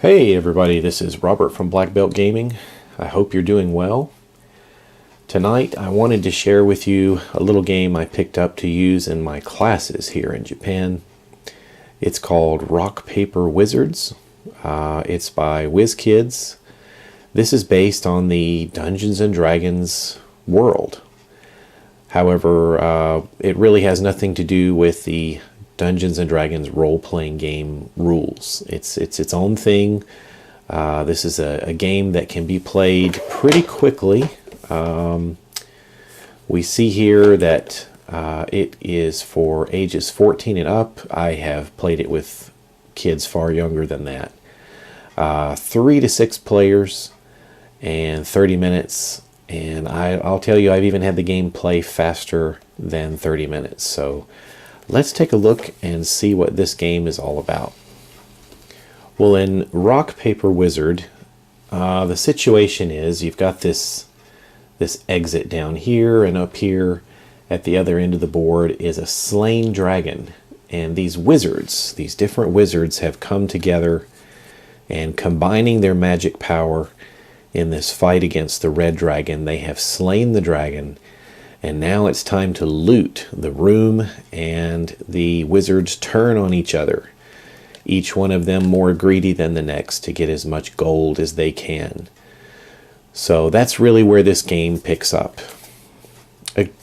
Hey everybody, this is Robert from Black Belt Gaming. I hope you're doing well. Tonight I wanted to share with you a little game I picked up to use in my classes here in Japan. It's called Rock Paper Wizards. It's by Wizkids. This is based on the Dungeons and Dragons world. However, it really has nothing to do with the Dungeons and Dragons role-playing game rules. It's its own thing. This is a game that can be played pretty quickly. We see here that it is for ages 14 and up. I have played it with kids far younger than that. 3 to 6 players and 30 minutes. And I'll tell you, I've even had the game play faster than 30 minutes. So let's take a look and see what this game is all about. Well, in Rock Paper Wizard, the situation is you've got this exit down here, and up here at the other end of the board is a slain dragon. And these wizards, these different wizards, have come together and combining their magic power in this fight against the red dragon. They have slain the dragon. And now it's time to loot the room, and the wizards turn on each other. Each one of them more greedy than the next to get as much gold as they can. So that's really where this game picks up.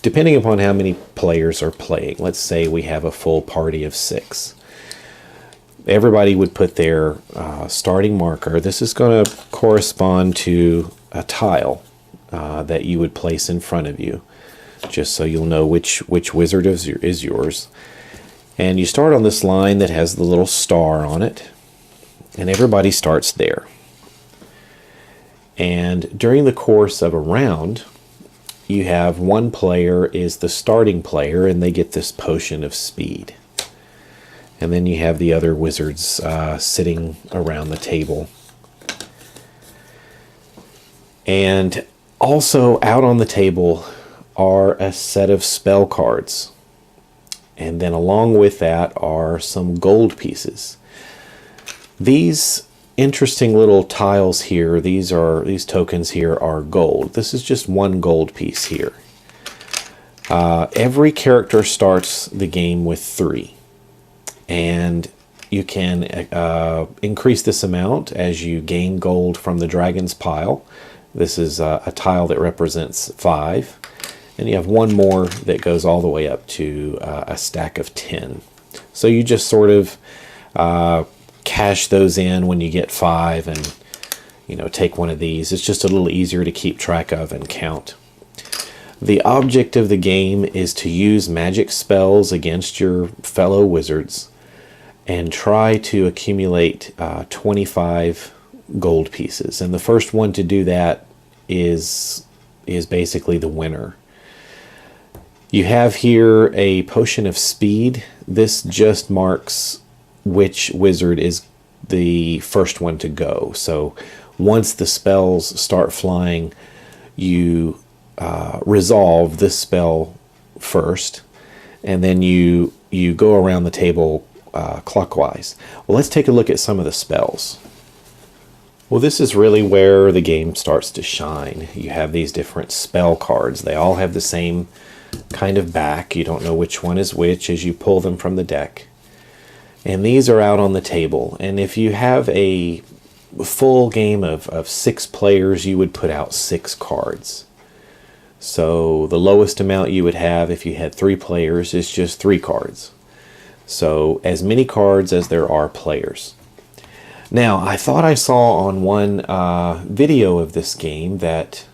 Depending upon how many players are playing, let's say we have a full party of 6. Everybody would put their starting marker. This is going to correspond to a tile that you would place in front of you, just so you'll know which wizard is yours. And you start on this line that has the little star on it, and everybody starts there. And during the course of a round, you have one player is the starting player, and they get this potion of speed. And then you have the other wizards sitting around the table. And also out on the table are a set of spell cards, and then along with that are some gold pieces. These interesting little tiles here, these tokens here are gold. This is just one gold piece here. Every character starts the game with 3, and you can increase this amount as you gain gold from the dragon's pile. This is a tile that represents 5. And you have one more that goes all the way up to a stack of 10. So you just sort of cash those in when you get 5, and take one of these. It's just a little easier to keep track of and count. The object of the game is to use magic spells against your fellow wizards and try to accumulate 25 gold pieces. And the first one to do that is basically the winner. You have here a potion of speed. This just marks which wizard is the first one to go. So once the spells start flying, you resolve this spell first, and then you go around the table clockwise. Well, let's take a look at some of the spells. Well, this is really where the game starts to shine. You have these different spell cards. They all have the same kind of back. You don't know which one is which as you pull them from the deck. And these are out on the table. And if you have a full game of 6 players, you would put out 6 cards. So the lowest amount you would have if you had 3 players is just 3 cards. So as many cards as there are players. Now, I thought I saw on one video of this game that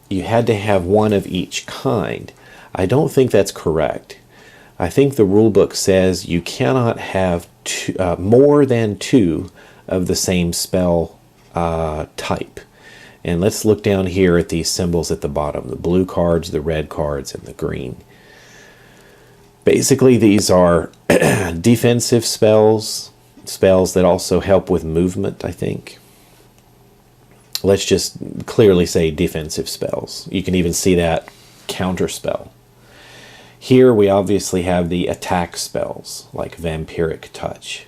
you had to have one of each kind. I don't think that's correct. I think the rule book says you cannot have more than 2 of the same spell type. And let's look down here at these symbols at the bottom, the blue cards, the red cards, and the green. Basically, these are defensive spells that also help with movement, I think. Let's just clearly say defensive spells. You can even see that counter spell. Here we obviously have the attack spells like Vampiric Touch.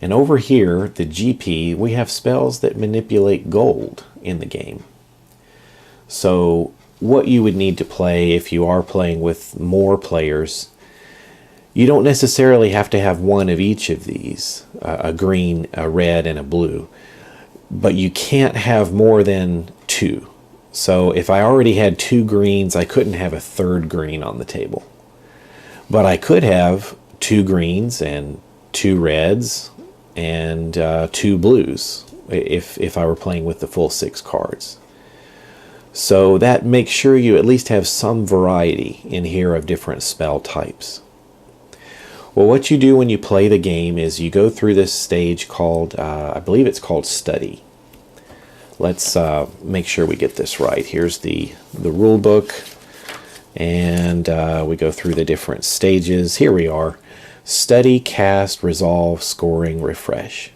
And over here, the GP, we have spells that manipulate gold in the game. So what you would need to play if you are playing with more players, you don't necessarily have to have one of each of these, a green, a red, and a blue, but you can't have more than 2. So if I already had 2 greens, I couldn't have a third green on the table. But I could have 2 greens and 2 reds and 2 blues if I were playing with the full 6 cards. So that makes sure you at least have some variety in here of different spell types. Well, what you do when you play the game is you go through this stage called, I believe it's called Study. Let's make sure we get this right. Here's the rule book, and we go through the different stages. Here we are. Study, cast, resolve, scoring, refresh.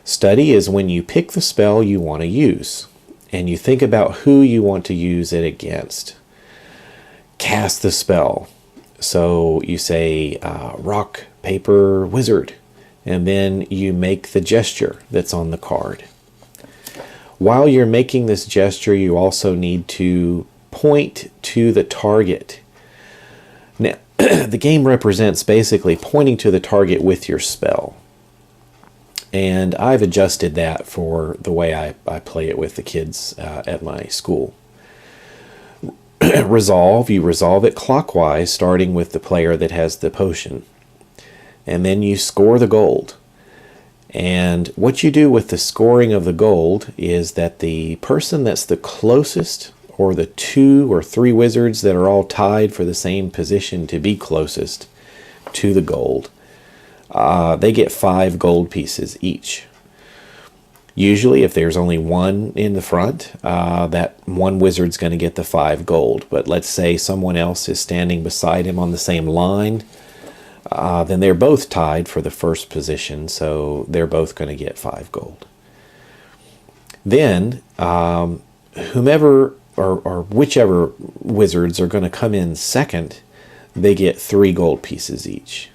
Study is when you pick the spell you want to use, and you think about who you want to use it against. Cast the spell. So you say rock, paper, wizard, and then you make the gesture that's on the card. While you're making this gesture, you also need to point to the target. Now, the game represents basically pointing to the target with your spell. And I've adjusted that for the way I play it with the kids at my school. Resolve, you resolve it clockwise, starting with the player that has the potion. And then you score the gold. And what you do with the scoring of the gold is that the person that's the closest, or the 2 or 3 wizards that are all tied for the same position to be closest to the gold, they get 5 gold pieces each. Usually, if there's only one in the front, that one wizard's going to get the 5 gold. But let's say someone else is standing beside him on the same line, then they're both tied for the first position, so they're both going to get 5 gold. Then, whomever or whichever wizards are going to come in second, they get 3 gold pieces each.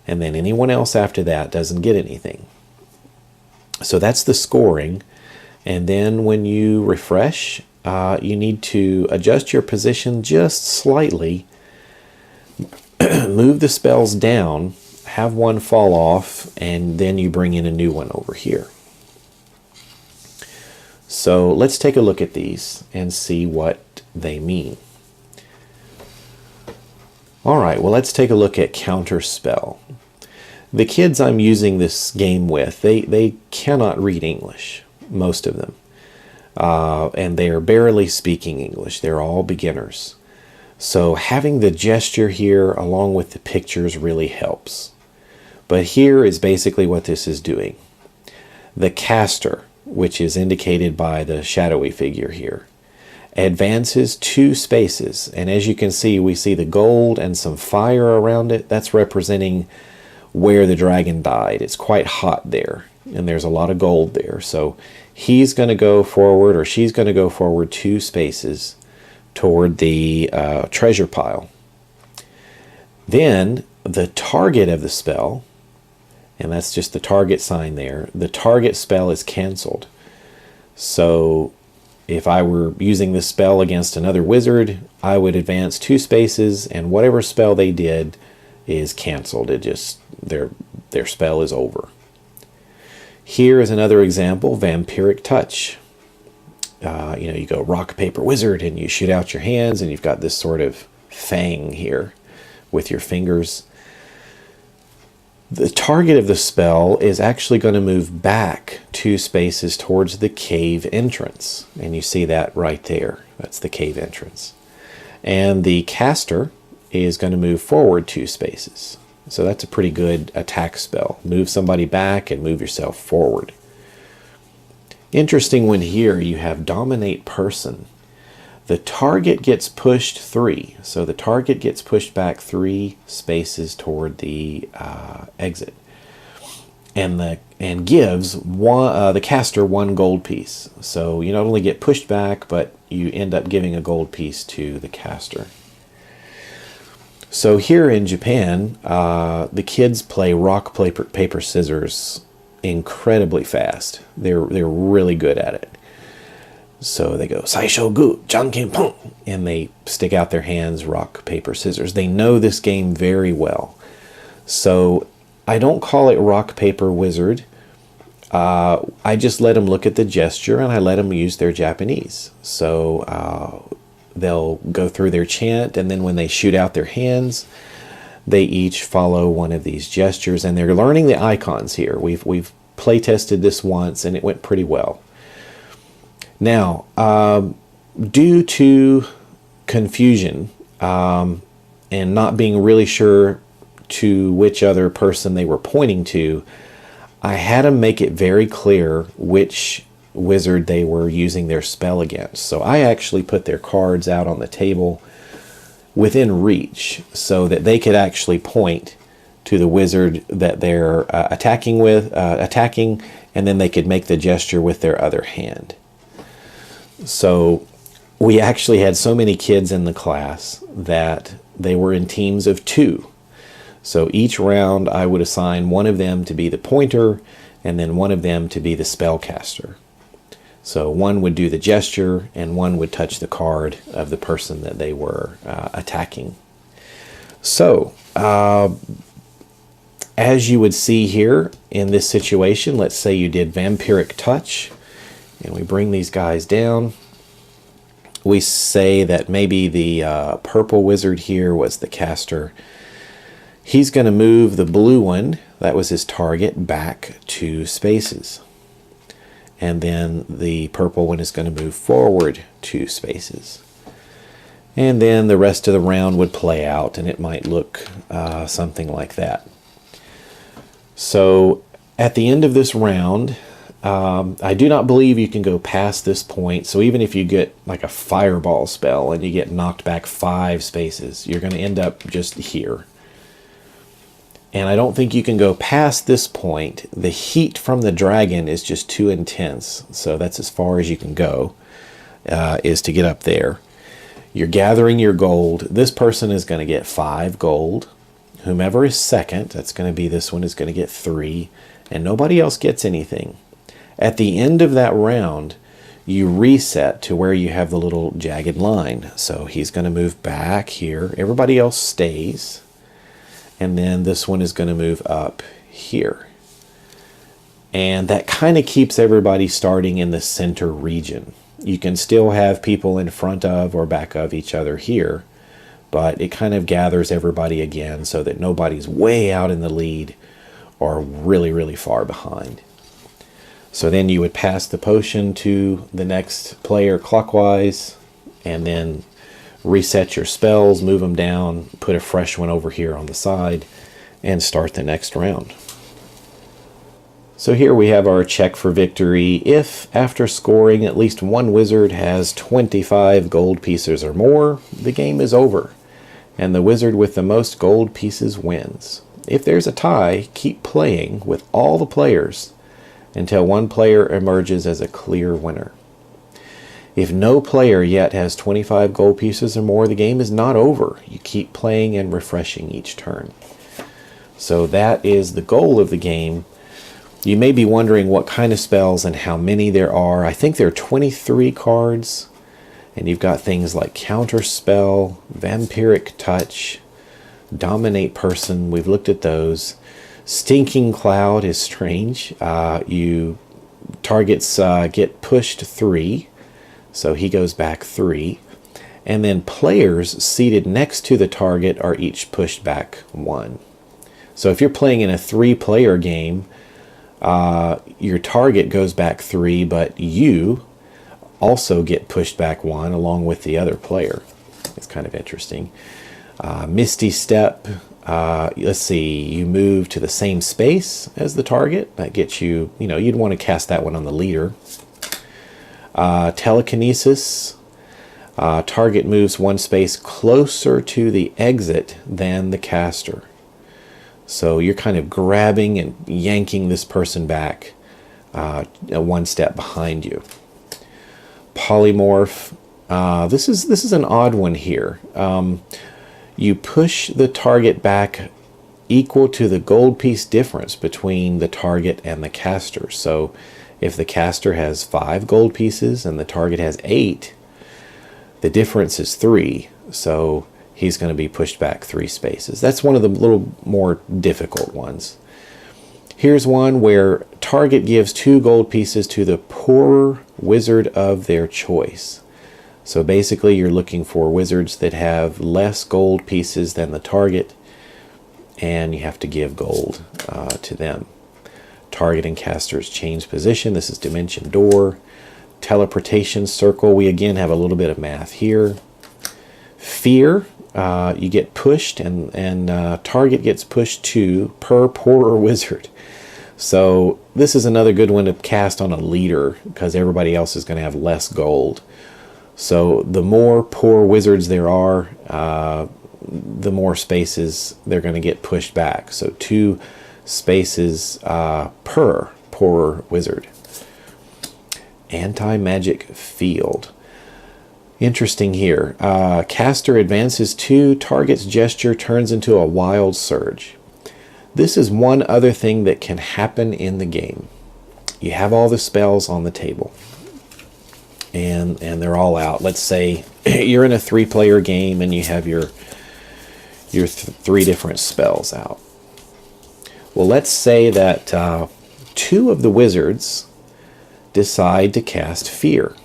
And then anyone else after that doesn't get anything. So that's the scoring. And then when you refresh, you need to adjust your position just slightly, move the spells down, have one fall off, and then you bring in a new one over here. So let's take a look at these and see what they mean. All right, well, let's take a look at counter spell. The kids I'm using this game with, they cannot read English, most of them. And they are barely speaking English. They're all beginners. So having the gesture here along with the pictures really helps. But here is basically what this is doing. The caster, which is indicated by the shadowy figure here, advances 2 spaces. And as you can see, we see the gold and some fire around it. That's representing where the dragon died. It's quite hot there, and there's a lot of gold there. So he's going to go forward, or she's going to go forward 2 spaces toward the treasure pile. Then the target of the spell, and that's just the target sign there, the target spell is canceled. So if I were using this spell against another wizard, I would advance 2 spaces, and whatever spell they did is canceled. It just, their spell is over. Here is another example, Vampiric Touch. You go rock, paper, wizard, and you shoot out your hands, and you've got this sort of fang here with your fingers. The target of the spell is actually going to move back 2 spaces towards the cave entrance. And you see that right there. That's the cave entrance. And the caster is going to move forward 2 spaces. So that's a pretty good attack spell. Move somebody back and move yourself forward. Interesting one here, you have Dominate Person. The target gets pushed 3. So the target gets pushed back 3 spaces toward the exit. And gives the caster 1 gold piece. So you not only get pushed back, but you end up giving a gold piece to the caster. So here in Japan, the kids play rock, paper, scissors incredibly fast. They're really good at it. So they go, Saisho gu, janken pong, and they stick out their hands, rock, paper, scissors. They know this game very well. So I don't call it rock, paper, wizard. I just let them look at the gesture, and I let them use their Japanese. So they'll go through their chant, and then when they shoot out their hands, they each follow one of these gestures, and they're learning the icons here. We've play tested this once, and it went pretty well. Now, due to confusion and not being really sure to which other person they were pointing to, I had to make it very clear which wizard they were using their spell against. So I actually put their cards out on the table within reach so that they could actually point to the wizard that they're attacking, and then they could make the gesture with their other hand. So we actually had so many kids in the class that they were in teams of 2. So each round I would assign one of them to be the pointer and then one of them to be the spellcaster. So one would do the gesture and one would touch the card of the person that they were attacking. So as you would see here in this situation, let's say you did Vampiric Touch, and we bring these guys down. We say that maybe the purple wizard here was the caster. He's going to move the blue one, that was his target, back 2 spaces. And then the purple one is going to move forward 2 spaces. And then the rest of the round would play out, and it might look something like that. So at the end of this round, I do not believe you can go past this point. So even if you get like a fireball spell and you get knocked back 5 spaces, you're going to end up just here. And I don't think you can go past this point. The heat from the dragon is just too intense. So that's as far as you can go, is to get up there. You're gathering your gold. This person is going to get 5 gold. Whomever is second, that's going to be this one, is going to get 3. And nobody else gets anything. At the end of that round, you reset to where you have the little jagged line. So he's going to move back here. Everybody else stays. And then this one is going to move up here. And that kind of keeps everybody starting in the center region. You can still have people in front of or back of each other here, but it kind of gathers everybody again so that nobody's way out in the lead or really, really far behind. So then you would pass the potion to the next player clockwise, and then reset your spells, move them down, put a fresh one over here on the side, and start the next round. So here we have our check for victory. If, after scoring, at least one wizard has 25 gold pieces or more, the game is over, and the wizard with the most gold pieces wins. If there's a tie, keep playing with all the players until one player emerges as a clear winner. If no player yet has 25 gold pieces or more, the game is not over. You keep playing and refreshing each turn. So that is the goal of the game. You may be wondering what kind of spells and how many there are. I think there are 23 cards, and you've got things like Counterspell, Vampiric Touch, Dominate Person. We've looked at those. Stinking Cloud is strange. Targets get pushed 3, so he goes back 3. And then players seated next to the target are each pushed back 1. So if you're playing in a 3-player game, your target goes back 3, but you also get pushed back 1 along with the other player. It's kind of interesting. Misty Step. Let's see, you move to the same space as the target. That gets you, you'd want to cast that one on the leader. Telekinesis. Target moves 1 space closer to the exit than the caster. So you're kind of grabbing and yanking this person back 1 step behind you. Polymorph. This is an odd one here. You push the target back equal to the gold piece difference between the target and the caster. So if the caster has 5 gold pieces and the target has 8, the difference is 3. So he's going to be pushed back 3 spaces. That's one of the little more difficult ones. Here's one where target gives 2 gold pieces to the poorer wizard of their choice. So basically you're looking for wizards that have less gold pieces than the target, and you have to give gold to them. Target and casters change position. This is Dimension Door. Teleportation Circle. We again have a little bit of math here. Fear. You get pushed, and target gets pushed 2 per poorer wizard. So this is another good one to cast on a leader, because everybody else is going to have less gold. So the more poor wizards there are, the more spaces they're going to get pushed back. So 2 spaces per poorer wizard. Anti-magic field. Interesting here. Caster advances 2, target's gesture turns into a wild surge. This is one other thing that can happen in the game. You have all the spells on the table, and they're all out. Let's say you're in a 3-player game and you have your 3 different spells out. Well, let's say that 2 of the wizards decide to cast Fear.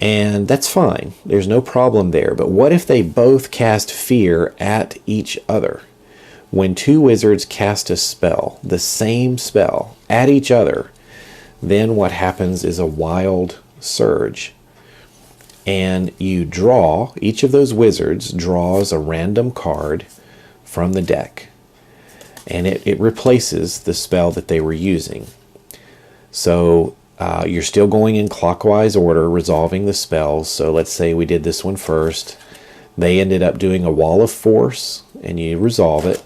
And that's fine. There's no problem there. But what if they both cast Fear at each other? When 2 wizards cast a spell, the same spell, at each other, then what happens is a wild surge. And you draw, each of those wizards draws a random card from the deck. And it replaces the spell that they were using. So you're still going in clockwise order, resolving the spells. So let's say we did this one first. They ended up doing a Wall of Force, and you resolve it.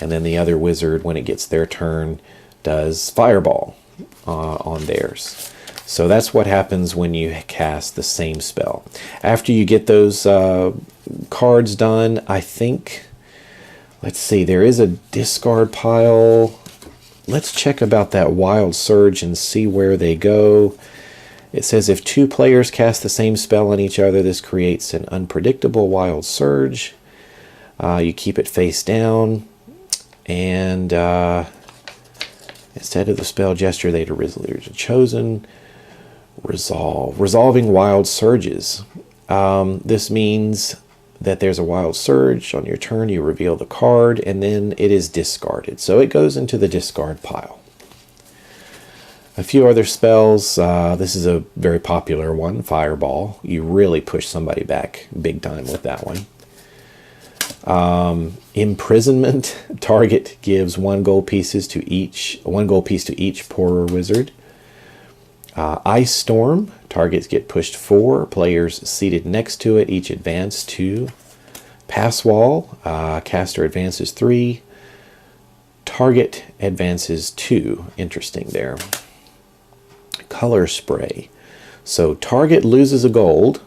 And then the other wizard, when it gets their turn, does Fireball on theirs. So that's what happens when you cast the same spell. After you get those cards done, I think, let's see, there is a discard pile. Let's check about that Wild Surge and see where they go. It says if 2 players cast the same spell on each other, this creates an unpredictable Wild Surge. You keep it face down. And instead of the spell gesture they'd originally chosen, resolving wild surges. This means that there's a wild surge on your turn. You reveal the card, and then it is discarded. So it goes into the discard pile. A few other spells. This is a very popular one, Fireball. You really push somebody back big time with that one. Imprisonment. Target gives 1 gold piece to each poorer wizard. Ice Storm. Targets get pushed 4. Players seated next to it each advance 2. Pass Wall. Caster advances 3. Target advances 2. Interesting there. Color Spray. So target loses a gold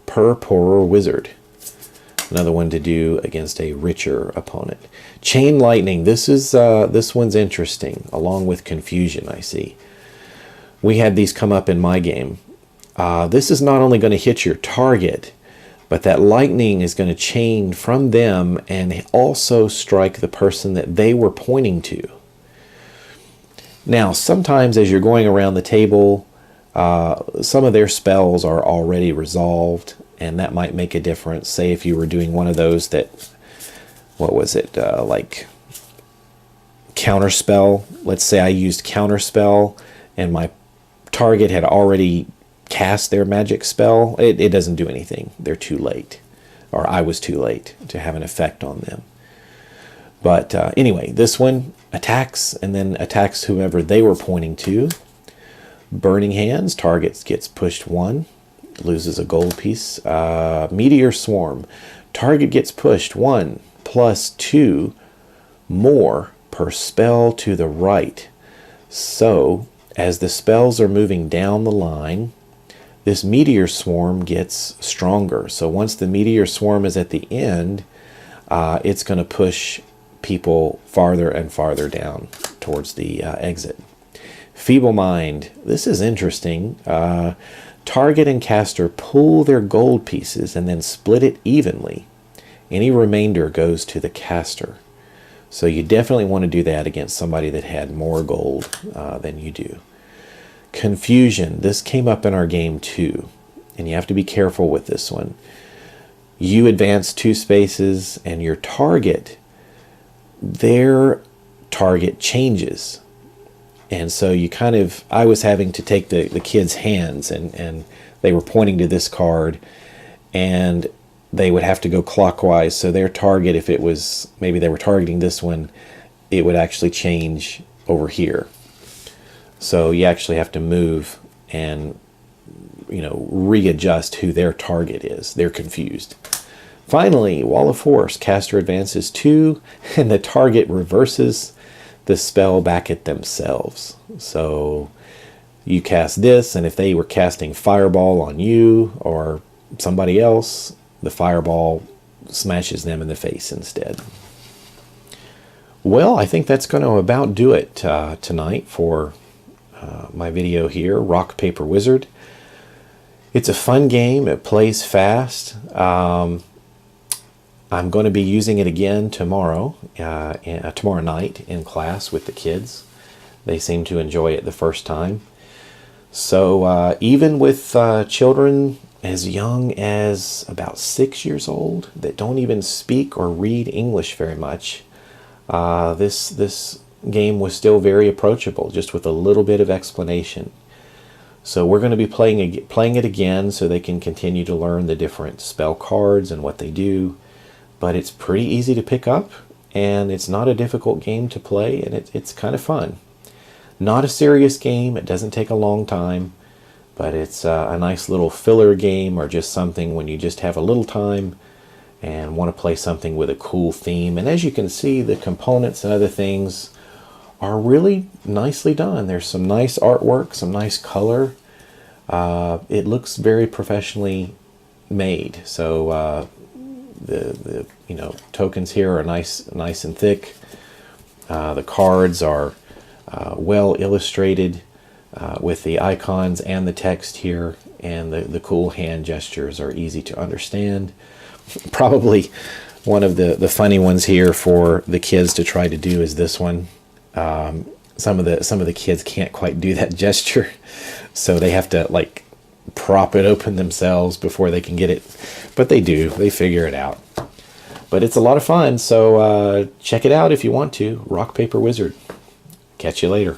per poorer wizard. Another one to do against a richer opponent. Chain Lightning. This one's interesting, along with Confusion, I see. We had these come up in my game. This is not only going to hit your target, but that lightning is going to chain from them and also strike the person that they were pointing to. Now, sometimes as you're going around the table, some of their spells are already resolved, and that might make a difference. Say if you were doing one of those that, what was it, like Counterspell. Let's say I used Counterspell and my target had already cast their magic spell. It doesn't do anything. They're too late. Or I was too late to have an effect on them. But anyway, this one attacks and then attacks whoever they were pointing to. Burning Hands. Target gets pushed 1. Loses a gold piece. Meteor Swarm. Target gets pushed 1 plus 2 more per spell to the right. So as the spells are moving down the line, this Meteor Swarm gets stronger. So once the Meteor Swarm is at the end, it's going to push people farther and farther down towards the exit. Feeble Mind. This is interesting. Target and caster pull their gold pieces and then split it evenly. Any remainder goes to the caster. So you definitely want to do that against somebody that had more gold than you do. Confusion. This came up in our game too, and you have to be careful with this one. You advance 2 spaces and your target, their target changes. And so you kind of, I was having to take the kids' hands, and they were pointing to this card, and they would have to go clockwise. So their target, if it was, maybe they were targeting this one, it would actually change over here. So you actually have to move and, you know, readjust who their target is. They're confused. Finally, Wall of Force. Caster advances 2, and the target reverses the spell back at themselves. So you cast this, and if they were casting Fireball on you or somebody else, the Fireball smashes them in the face instead. Well, I think that's going to about do it tonight for my video here, Rock, Paper, Wizard. It's a fun game. It plays fast. I'm going to be using it again tomorrow night in class with the kids. They seem to enjoy it the first time. So even with children as young as about 6 years old that don't even speak or read English very much, this game was still very approachable, just with a little bit of explanation. So we're going to be playing it again so they can continue to learn the different spell cards and what they do. But it's pretty easy to pick up, and it's not a difficult game to play, and it's kind of fun. Not a serious game. It doesn't take a long time, but it's a nice little filler game, or just something when you just have a little time and want to play something with a cool theme. And as you can see, the components and other things are really nicely done. There's some nice artwork, some nice color. It looks very professionally made. So the tokens here are nice and thick. The cards are well illustrated with the icons and the text here, and the cool hand gestures are easy to understand. Probably one of the funny ones here for the kids to try to do is this one. Some of the kids can't quite do that gesture, so they have to like prop it open themselves before they can get it, but they do. They figure it out. But it's a lot of fun, so check it out if you want to. Rock, Paper, Wizard. Catch you later.